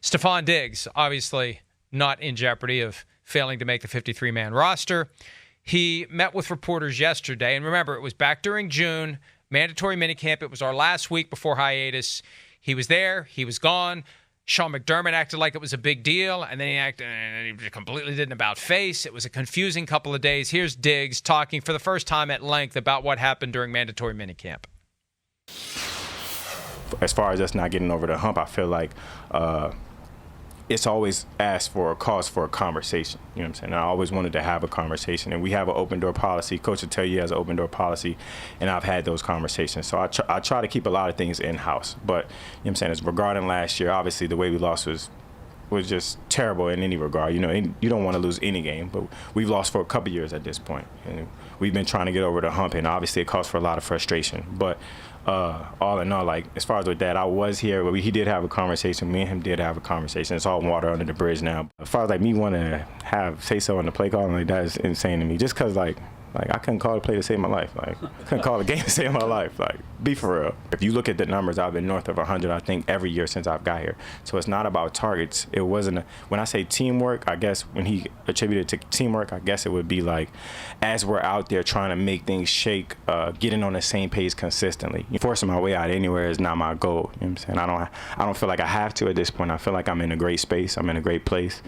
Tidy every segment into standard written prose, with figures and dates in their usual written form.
Stefon Diggs, obviously not in jeopardy of failing to make the 53-man roster. He met with reporters yesterday, and remember, it was back during June, mandatory minicamp. It was our last week before hiatus. He was there. He was gone. Sean McDermott acted like it was a big deal, and then he completely didn't about face. It was a confusing couple of days. Here's Diggs talking for the first time at length about what happened during mandatory minicamp. As far as us not getting over the hump, I feel like it's always asked for a cause for a conversation. You know what I'm saying? I always wanted to have a conversation, and we have an open door policy. Coach will tell you he has an open door policy, and I've had those conversations. So I try to keep a lot of things in-house. But, you know what I'm saying, as regarding last year, obviously the way we lost was just terrible in any regard. You know, you don't want to lose any game, but we've lost for a couple years at this point. And we've been trying to get over the hump, and obviously it calls for a lot of frustration. But all in all, like, as far as with that, I was here. He did have a conversation. Me and him did have a conversation. It's all water under the bridge now. As far as, like, me wanting to say so on the play call, like, that is insane to me. Just because, like I couldn't call a play to save my life. Like, I couldn't call a game to save my life. Like, be for real. If you look at the numbers, I've been north of 100, I think, every year since I've got here. So it's not about targets. It wasn't when I say teamwork, I guess when he attributed to teamwork, I guess it would be like, as we're out there trying to make things shake, getting on the same page consistently. Forcing my way out anywhere is not my goal. You know what I'm saying? I don't feel like I have to at this point. I feel like I'm in a great space. I'm in a great place.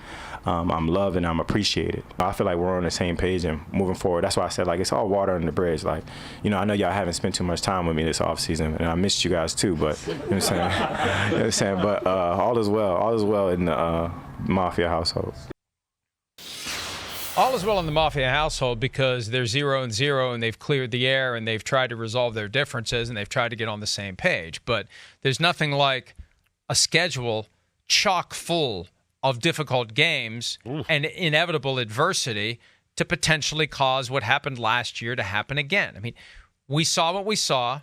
I'm loved and I'm appreciated. I feel like we're on the same page and moving forward. That's why I said, like, it's all water under the bridge. Like, you know, I know y'all haven't spent too much time with me this offseason, and I missed you guys too, but, you know what I'm saying? You know what I'm saying? But all is well. All is well in the Mafia household. All is well in the Mafia household because they're 0-0 and they've cleared the air and they've tried to resolve their differences and they've tried to get on the same page. But there's nothing like a schedule chock full of difficult games and inevitable adversity to potentially cause what happened last year to happen again. I mean, we saw what we saw.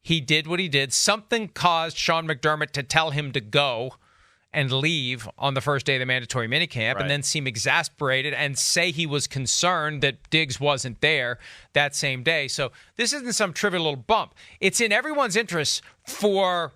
He did what he did. Something caused Sean McDermott to tell him to go and leave on the first day of the mandatory minicamp, and then seem exasperated and say he was concerned that Diggs wasn't there that same day. So this isn't some trivial little bump. It's in everyone's interest and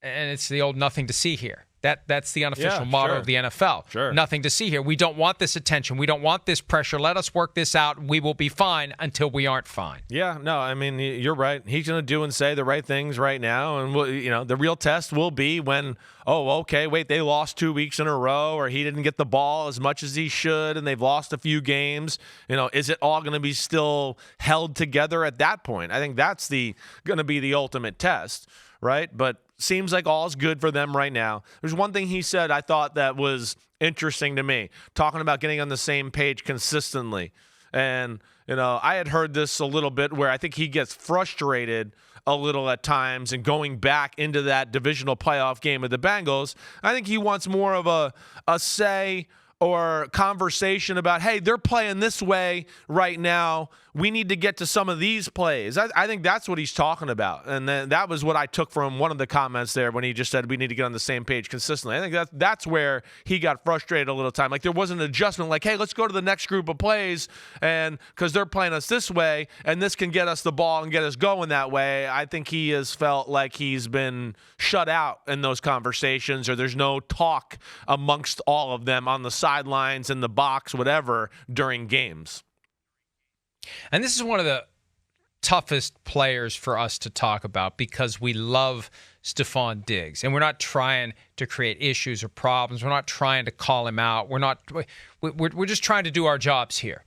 it's the old nothing to see here. That's the unofficial motto of the NFL. Sure. Nothing to see here. We don't want this attention. We don't want this pressure. Let us work this out. We will be fine until we aren't fine. Yeah, no, I mean, you're right. He's going to do and say the right things right now. And, the real test will be when, they lost 2 weeks in a row, or he didn't get the ball as much as he should, and they've lost a few games. Is it all going to be still held together at that point? I think that's going to be the ultimate test, right? But seems like all's good for them right now. There's one thing he said I thought that was interesting to me, talking about getting on the same page consistently. And, I had heard this a little bit where I think he gets frustrated a little at times and going back into that divisional playoff game with the Bengals. I think he wants more of a say or conversation about, hey, they're playing this way right now. We need to get to some of these plays. I think that's what he's talking about. And then that was what I took from one of the comments there when he just said we need to get on the same page consistently. I think that's where he got frustrated a little time. Like, there wasn't an adjustment like, hey, let's go to the next group of plays, and because they're playing us this way and this can get us the ball and get us going that way. I think he has felt like he's been shut out in those conversations, or there's no talk amongst all of them on the sidelines, in the box, whatever, during games. And this is one of the toughest players for us to talk about because we love Stefon Diggs. And we're not trying to create issues or problems. We're not trying to call him out. We're just trying to do our jobs here.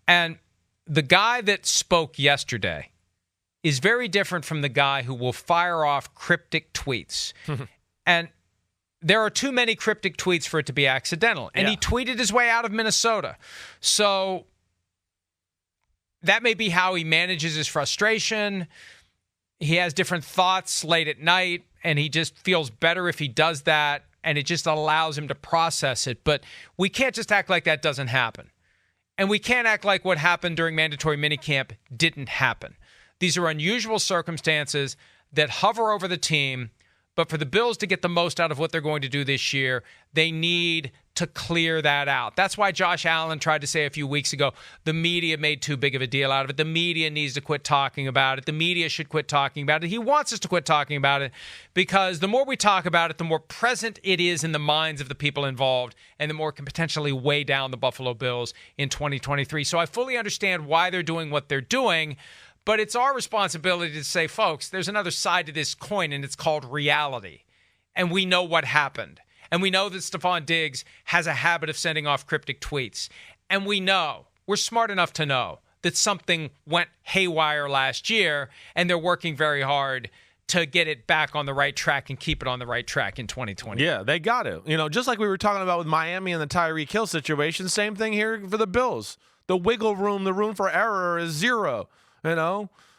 And the guy that spoke yesterday is very different from the guy who will fire off cryptic tweets. And there are too many cryptic tweets for it to be accidental. And he tweeted his way out of Minnesota. So that may be how he manages his frustration. He has different thoughts late at night, and he just feels better if he does that, and it just allows him to process it. But we can't just act like that doesn't happen. And we can't act like what happened during mandatory minicamp didn't happen. These are unusual circumstances that hover over the team, but for the Bills to get the most out of what they're going to do this year, they need to clear that out. That's why Josh Allen tried to say a few weeks ago, the media made too big of a deal out of it. The media needs to quit talking about it. The media should quit talking about it. He wants us to quit talking about it because the more we talk about it, the more present it is in the minds of the people involved and the more it can potentially weigh down the Buffalo Bills in 2023. So I fully understand why they're doing what they're doing, but it's our responsibility to say, folks, there's another side to this coin, and it's called reality. And we know what happened. And we know that Stefon Diggs has a habit of sending off cryptic tweets. And we're smart enough to know that something went haywire last year, and they're working very hard to get it back on the right track and keep it on the right track in 2020. Yeah, they got to. Just like we were talking about with Miami and the Tyreek Hill situation, same thing here for the Bills. The wiggle room, the room for error is zero.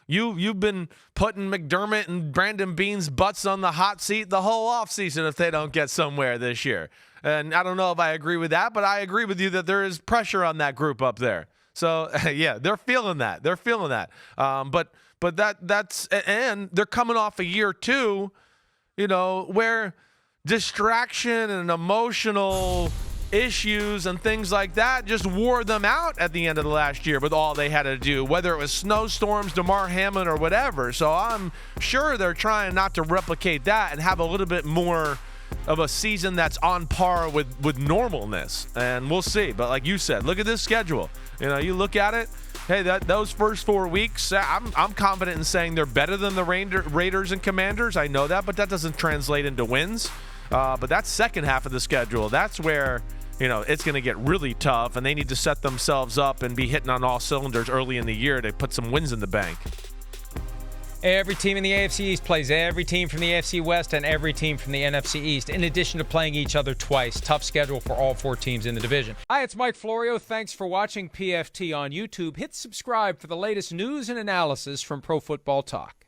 You've been putting McDermott and Brandon Beane's butts on the hot seat the whole offseason if they don't get somewhere this year. And I don't know if I agree with that, but I agree with you that there is pressure on that group up there. So, yeah, they're feeling that. But that's – and they're coming off a year, too, where distraction and emotional – issues and things like that just wore them out at the end of the last year with all they had to do, whether it was snowstorms, DeMar Hamlin, or whatever. So I'm sure they're trying not to replicate that and have a little bit more of a season that's on par with normalness. And we'll see. But like you said, look at this schedule. You look at it, hey, those first 4 weeks, I'm confident in saying they're better than the Raiders and Commanders. I know that, but that doesn't translate into wins. But that second half of the schedule, that's where it's going to get really tough, and they need to set themselves up and be hitting on all cylinders early in the year to put some wins in the bank. Every team in the AFC East plays every team from the AFC West and every team from the NFC East, in addition to playing each other twice. Tough schedule for all 4 teams in the division. Hi, it's Mike Florio. Thanks for watching PFT on YouTube. Hit subscribe for the latest news and analysis from Pro Football Talk.